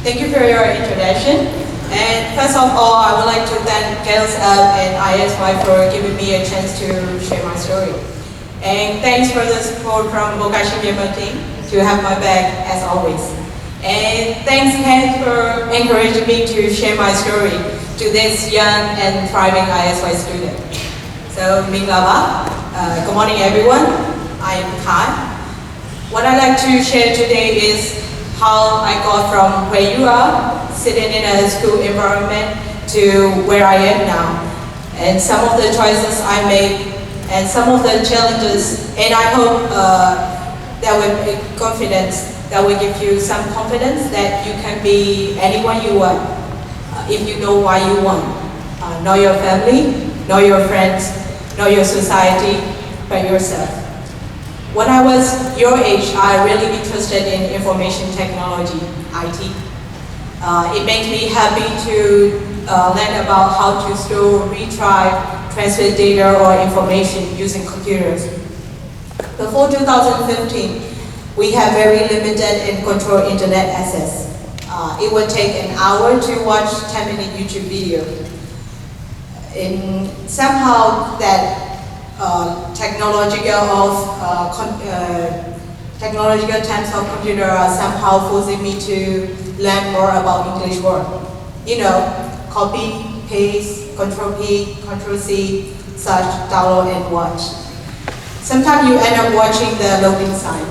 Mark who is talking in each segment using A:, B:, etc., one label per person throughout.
A: Thank you for your introduction. And first of all, I would like to thank Girls Up and ISY for giving me a chance to share my story. And thanks for the support from Bokashi Myanmar team to have my back as always. And thanks Ken for encouraging me to share my story to this young and thriving ISY student. So, Minglava, good morning everyone. I am Kai. What I'd like to share today is how I got from where you are, sitting in a school environment, to where I am now. And some of the choices I made, and some of the challenges, and I hope that will be confidence, that will give you some confidence that you can be anyone you want, if you know why you want. Know your family, know your friends, know your society, but yourself. When I was your age, I really interested in information technology, IT. It makes me happy to learn about how to store, retrieve, transfer data or information using computers. Before 2015, we had very limited and controlled internet access. It would take an hour to watch 10-minute YouTube video. And somehow that technological terms of computer are somehow forcing me to learn more about English word. You know, copy, paste, Control P, Control C, search, download and watch. Sometimes you end up watching the loading sign.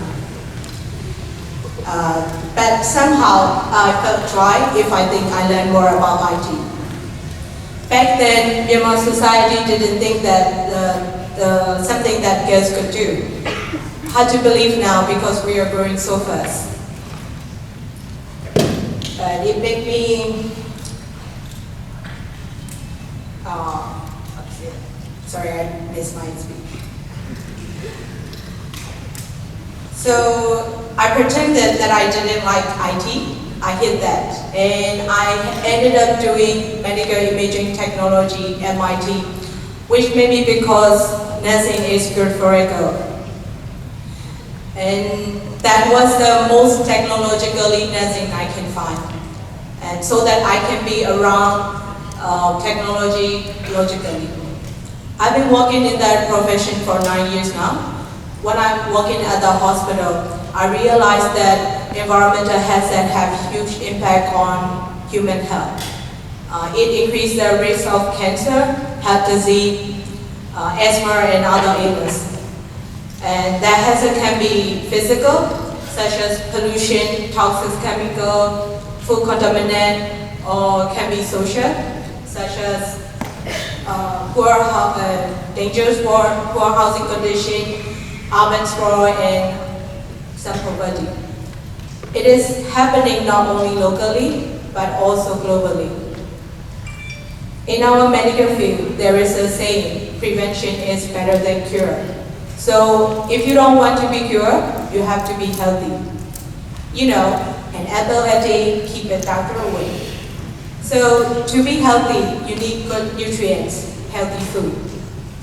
A: But somehow I felt dry if I think I learned more about IT. Back then, Myanmar society didn't think that something that girls could do. Hard to believe now because we are growing so fast. But it made me, sorry, I missed my speech. So I pretended that I didn't like IT. I hid that, and I ended up doing medical imaging technology at MIT, which may be because nursing is good for a girl. And that was the most technologically nursing I can find, and so that I can be around technology logically. I've been working in that profession for 9 years now. When I'm working at the hospital, I realized that environmental hazards have huge impact on human health. It increases the risk of cancer, heart disease, asthma, and other illnesses. And that hazard can be physical, such as pollution, toxic chemical, food contaminant, or can be social, such as dangerous poor housing condition, urban sprawl, and some poverty. It is happening not only locally, but also globally. In our medical field, there is a saying, prevention is better than cure. So if you don't want to be cured, you have to be healthy. You know, an athletic, keep a doctor away. So to be healthy, you need good nutrients, healthy food.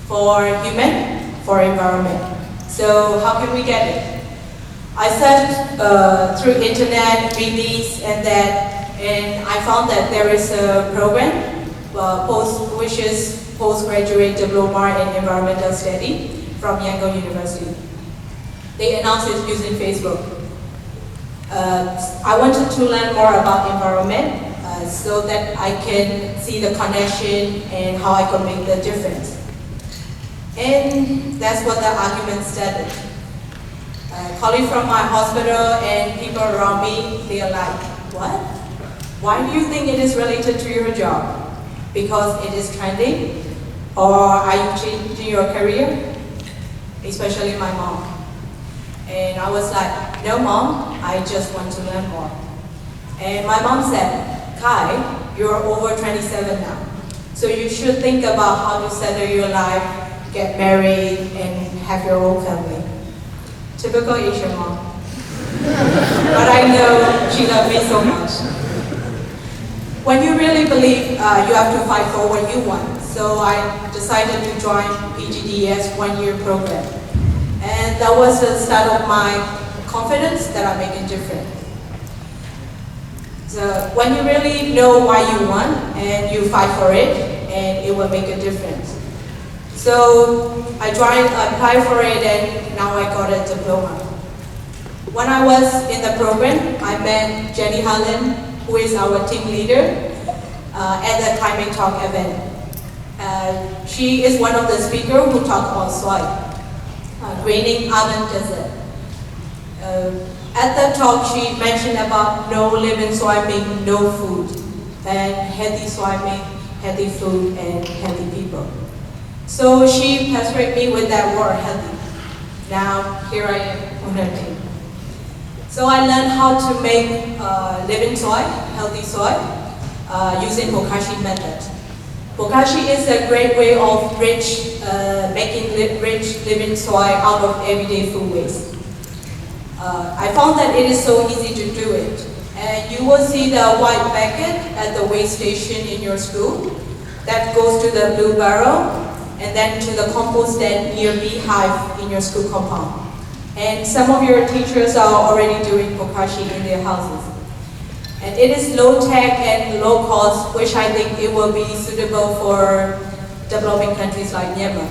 A: For human, for environment. So how can we get it? I searched through internet, release, and I found that there is a program, which is postgraduate diploma in environmental study from Yangon University. They announced it using Facebook. I wanted to learn more about environment so that I can see the connection and how I could make the difference. And that's what the argument started. Colleagues from my hospital and people around me, they are like, what? Why do you think it is related to your job? Because it is trending? Or are you changing your career? Especially my mom. And I was like, no mom, I just want to learn more. And my mom said, Kai, you're over 27 now. So you should think about how to settle your life, get married, and have your own family. Typical Asian mom. But I know she loved me so much. When you really believe, you have to fight for what you want. So I decided to join PGDS one-year program. And that was the start of my confidence that I'm making difference. So when you really know why you want and you fight for it, and it will make a difference. So I applied for it, and now I got a diploma. When I was in the program, I met Jenny Harlan, who is our team leader, at the Climate Talk event. She is one of the speakers who talked about soil, greening urban desert. At the talk, she mentioned about no living soil means no food, and healthy soil means healthy food and healthy people. So she persuaded me with that word, healthy. Now, here I am on her team. So I learned how to make living soil, healthy soil, using Bokashi method. Bokashi is a great way of making rich living soil out of everyday food waste. I found that it is so easy to do it. And you will see the white bucket at the waste station in your school. That goes to the blue barrel, and then to the compost den near beehive in your school compound. And some of your teachers are already doing Bokashi in their houses. And it is low-tech and low-cost, which I think it will be suitable for developing countries like Myanmar.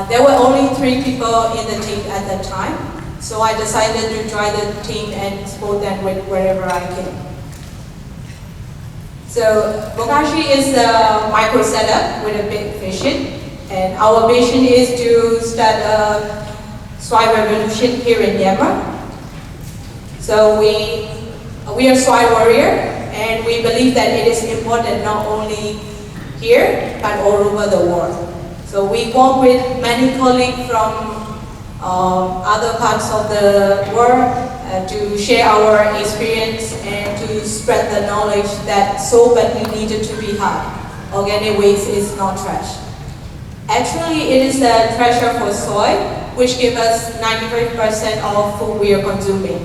A: There were only 3 people in the team at that time, so I decided to join the team and support them with wherever I can. So Bokashi is a micro setup with a big vision, and our vision is to start a soil revolution here in Myanmar. So we are soil warrior, and we believe that it is important not only here but all over the world. So we work with many colleagues from other parts of the world to share our experience and to spread the knowledge that so badly needed to be had. Organic waste is not trash. Actually, it is a treasure for soil, which gives us 95% of food we are consuming.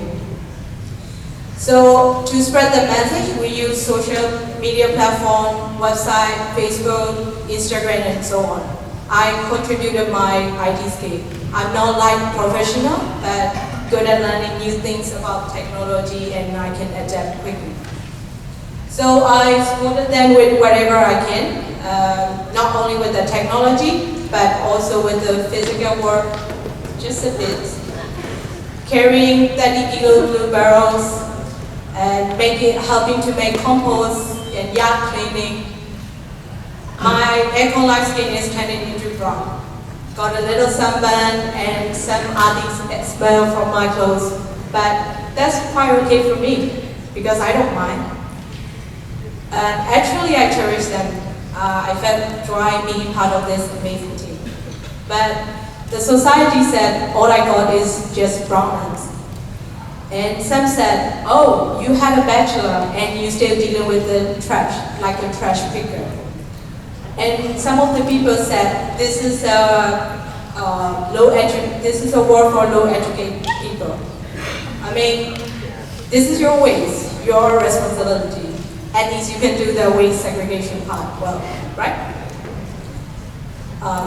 A: So to spread the message, we use social media platform, website, Facebook, Instagram, and so on. I contributed my IT skill. I'm not like professional, but good at learning new things about technology, and I can adapt quickly. So I supported them with whatever I can, not only with the technology, but also with the physical work, just a bit. Carrying 30 kilo blue barrels, and helping to make compost and yard cleaning. My eco-life skin is turning into brown. Got a little sunburn and some arty smell from my clothes, but that's quite okay for me because I don't mind. Actually, I cherish them. I felt joy being part of this amazing team. But the society said all I got is just brown hands. And some said, oh, you had a bachelor and you still dealing with the trash, like a trash picker. And some of the people said, this is a work for low-educated people. I mean, this is your waste, your responsibility. At least you can do the waste segregation part well, right?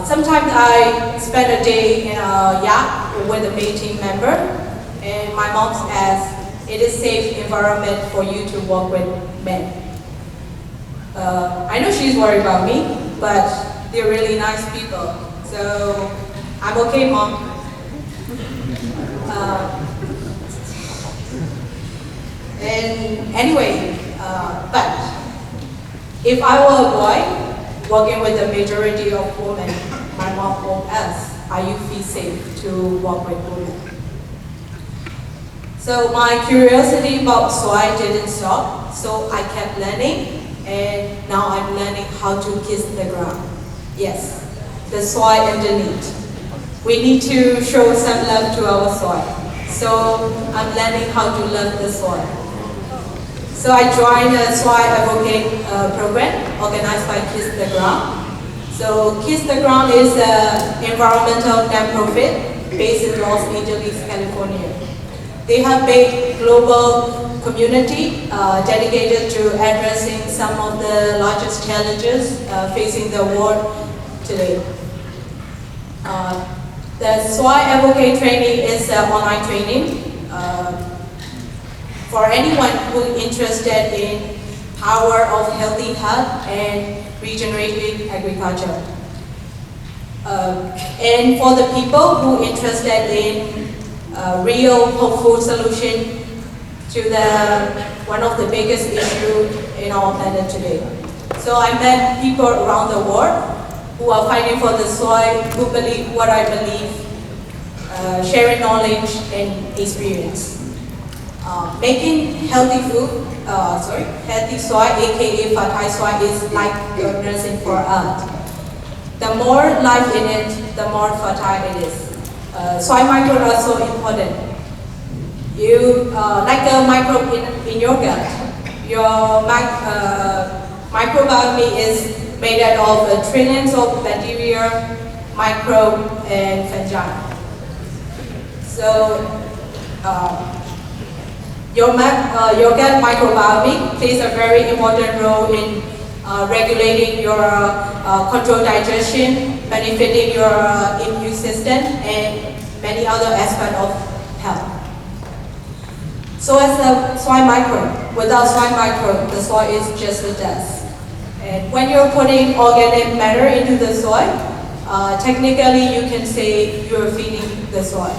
A: Sometimes I spend a day in a yacht with a May team member, and my mom asks, it is safe environment for you to work with men. I know she's worried about me, but they're really nice people. So I'm okay, Mom. And anyway, but if I were a boy working with the majority of women, my mom would ask, are you feel safe to work with women? So my curiosity about soil didn't stop, so I kept learning. And now I'm learning how to kiss the ground. Yes, the soil underneath. We need to show some love to our soil. So I'm learning how to love the soil. So I joined a soil advocate program organized by Kiss the Ground. So Kiss the Ground is an environmental nonprofit based in Los Angeles, California. They have made global community dedicated to addressing some of the largest challenges facing the world today. The Soil Advocate training is online training for anyone who is interested in power of healthy health and regenerative agriculture. And for the people who are interested in real hopeful solution to one of the biggest issues in our planet today. So I met people around the world who are fighting for the soil, who believe what I believe, sharing knowledge and experience. Making healthy food, healthy soil, aka fertile soil, is like nursing for earth. The more life in it, the more fertile it is. Soil microbes are so important. Like a microbe in your gut, your microbiome is made out of trillions of bacteria, microbes, and fungi. So, your gut microbiome plays a very important role in regulating your control digestion, benefiting your immune system, and many other aspects of health. So as a soil microbe, without soil microbe, the soil is just a dust. And when you're putting organic matter into the soil, technically you can say you're feeding the soil.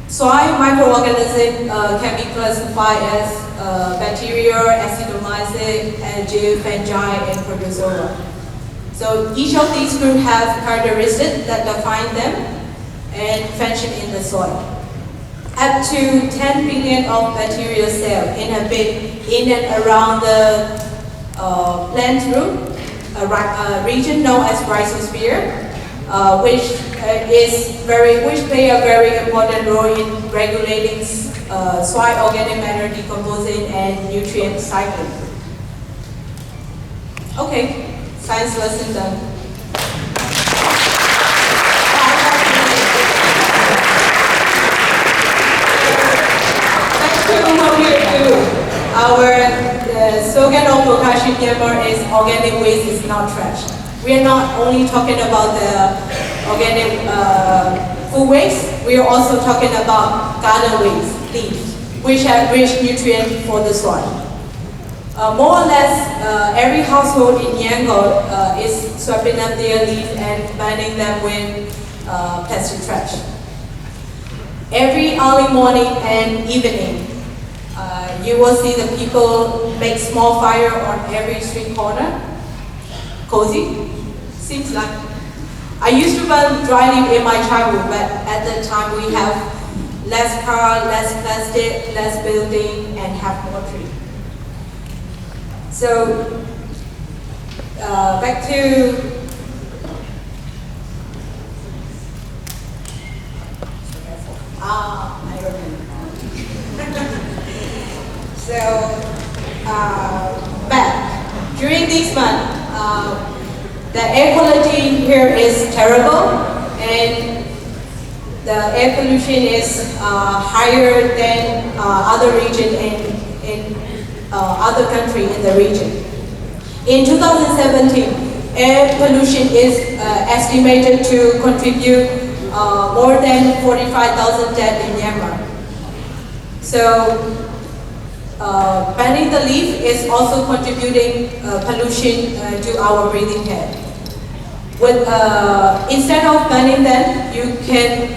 A: Soil microorganisms can be classified as bacteria, acidomyces, algae, fungi, and protozoa. So each of these groups have characteristics that define them and function in the soil. Up to 10 billion of bacterial cells in and around the plant root, a region known as rhizosphere, which play a very important role in regulating soil organic matter decomposing and nutrient cycling. Okay, science lesson done. Back to what we do. Our slogan of Bokashi Myanmar is organic waste is not trash. We are not only talking about the organic food waste, we are also talking about garden waste, leaves, which have rich nutrients for the soil. More or less, every household in Yangon is sweeping up their leaves and burning them with plastic trash. Every early morning and evening, you will see the people make small fire on every street corner. Cozy? Seems like. I used to burn dry leaf in my childhood, but at that time we have less car, less plastic, less building, and have more trees. So, back to I remember. So, but during this month, the air quality here is terrible, and the air pollution is higher than other regions in other countries in the region. In 2017, air pollution is estimated to contribute more than 45,000 deaths in Myanmar. So, burning the leaf is also contributing pollution to our breathing air. Instead of burning them, you can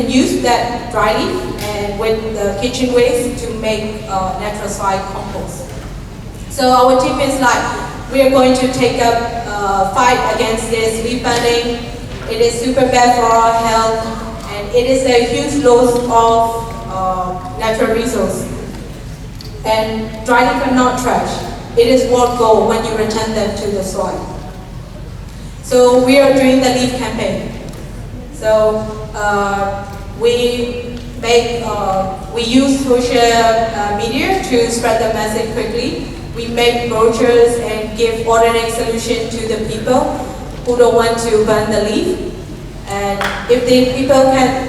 A: use that dry leaf and with the kitchen waste to make natural soil compost. So our team is like, we are going to take up fight against this leaf burning. It is super bad for our health, and it is a huge loss of natural resources. And dry leaf are not trash. It is worth gold when you return them to the soil. So we are doing the leaf campaign. So we use social media to spread the message quickly. We make brochures and give organic solution to the people who don't want to burn the leaf. And if the people can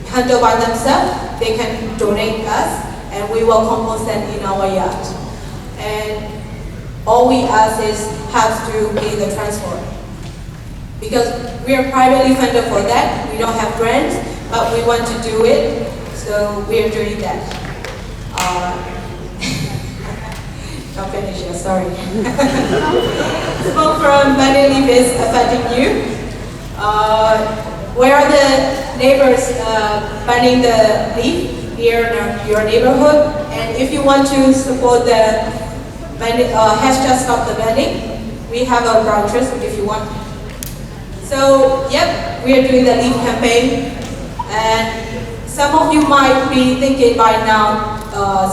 A: handle by themselves, they can donate us, and we will compost them in our yard. And all we ask is have to pay the transport. Because we are privately funded for that, we don't have grants, but we want to do it, so we are doing that. Not finished yet, sorry. Smoke from banana leaf is affecting you. Where are the neighbors burning the leaf here in your neighborhood? And if you want to support the hashtag Stop the Burning, we have a vouchers if you want. So, yep, we are doing the leaf campaign. And some of you might be thinking by now,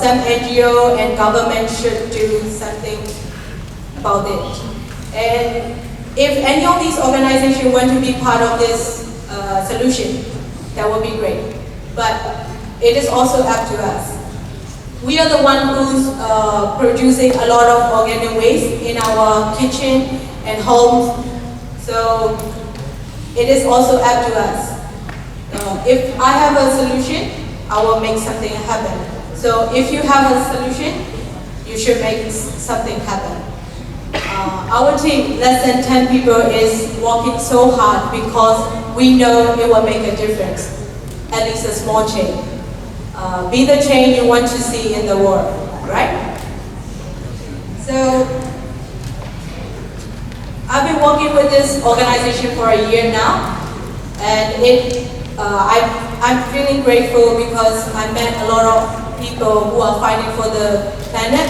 A: some NGO and government should do something about it. And if any of these organizations want to be part of this solution, that would be great. But it is also up to us. We are the one who's producing a lot of organic waste in our kitchen and homes. So it is also up to us. If I have a solution, I will make something happen. So if you have a solution, you should make something happen. Our team, less than 10 people, is working so hard because we know it will make a difference, at least a small change. Be the change you want to see in the world, right? So, I've been working with this organization for a year now, and I'm feeling grateful because I met a lot of people who are fighting for the planet,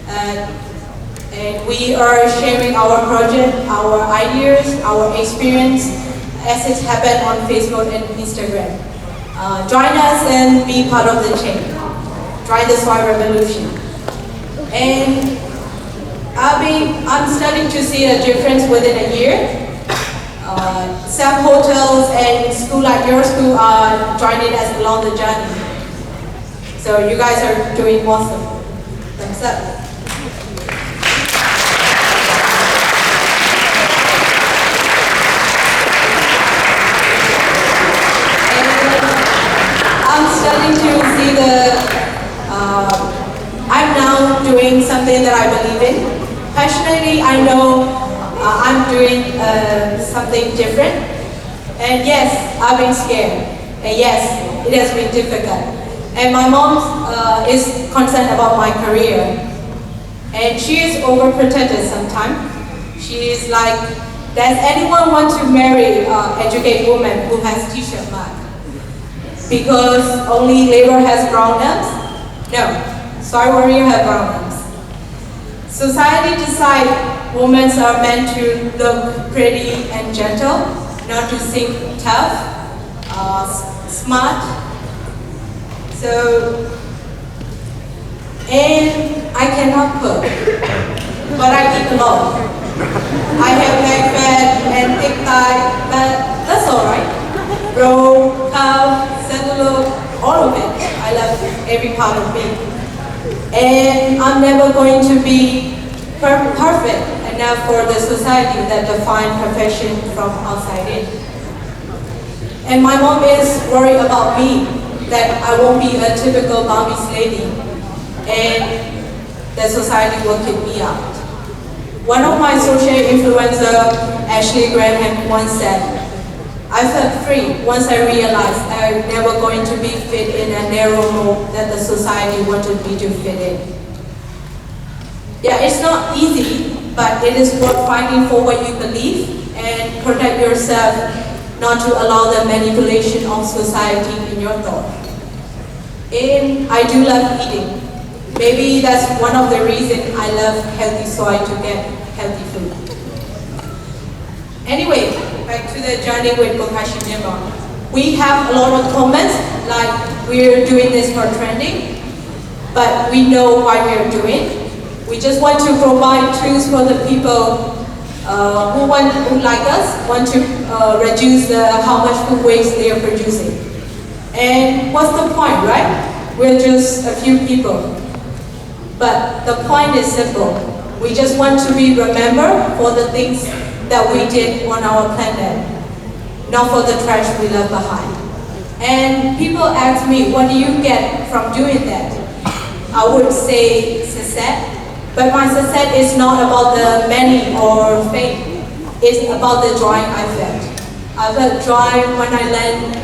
A: and we are sharing our project, our ideas, our experience as it happened on Facebook and Instagram. Join us and be part of the change. Join the soil revolution. And I'm starting to see a difference within a year. Some hotels and schools like your school are joining us along the journey. So you guys are doing awesome. Thumbs up. I'm starting to see I'm now doing something that I believe in. Passionately, I know I'm doing something different. And yes, I've been scared. And yes, it has been difficult. And my mom is concerned about my career. And she is overprotected sometimes. She is like, does anyone want to marry an educated woman who has t-shirt mark? Because only labor has brown arms? No, soil warrior have brown arms. Society decides women are meant to look pretty and gentle, not to think tough, smart. So, and I cannot cook, but I eat a lot. I have back fat and thick thigh, but that's all right. Roll, cow, cellulose, all of it. I love every part of me. And I'm never going to be perfect enough for the society that defines perfection from outside in. And my mom is worried about me, that I won't be a typical Burmese lady, and that society will kick me out. One of my social influencers, Ashley Graham, once said, I felt free once I realized I was never going to be fit in a narrow mold that the society wanted me to fit in. Yeah, it's not easy, but it is worth fighting for what you believe and protect yourself, not to allow the manipulation of society in your thought. And I do love eating. Maybe that's one of the reasons I love healthy soil to get healthy food. Anyway, back to the journey with Bokashi Myanmar. We have a lot of comments like we're doing this for trending, but we know why we're doing. We just want to provide tools for the people who like us, want to reduce how much food waste they are producing. And what's the point, right? We're just a few people. But the point is simple. We just want to be remembered for the things that we did on our planet, not for the trash we left behind. And people ask me, what do you get from doing that? I would say success, but my success is not about the money or fame. It's about the joy I felt. I felt joy when I land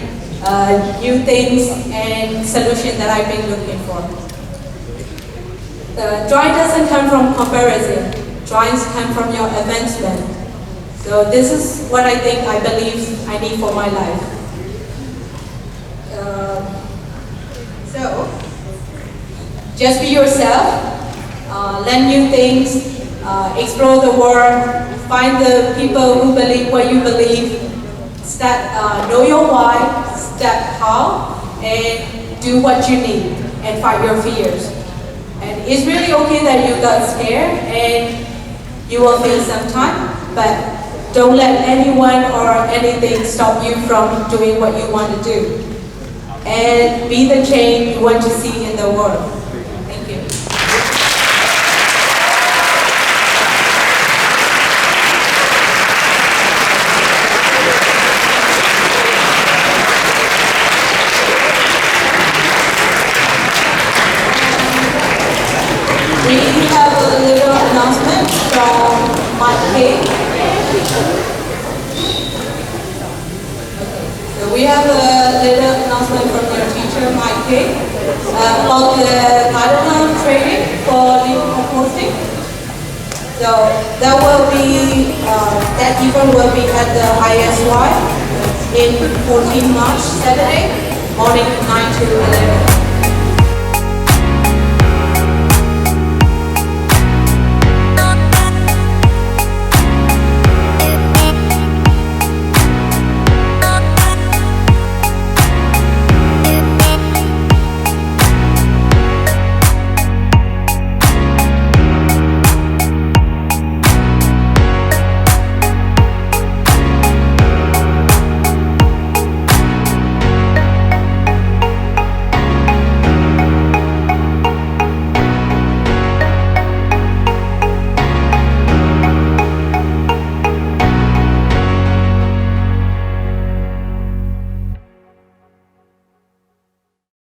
A: new things and solutions that I've been looking for. Joy doesn't come from comparison. Joy comes from your advancement. So this is what I think, I believe I need for my life. So, just be yourself, learn new things, explore the world, find the people who believe what you believe, know your why, step how, and do what you need, and fight your fears. And it's really okay that you got scared, and you will feel some time, but don't let anyone or anything stop you from doing what you want to do. And be the change you want to see in the world. Thank you. We have a little announcement from Mike K. So we have a little announcement from your teacher, Mike K, about the Marathon training for legal posting. So that will be, that event will be at the ISY in 14 March, Saturday, morning 9 to 11.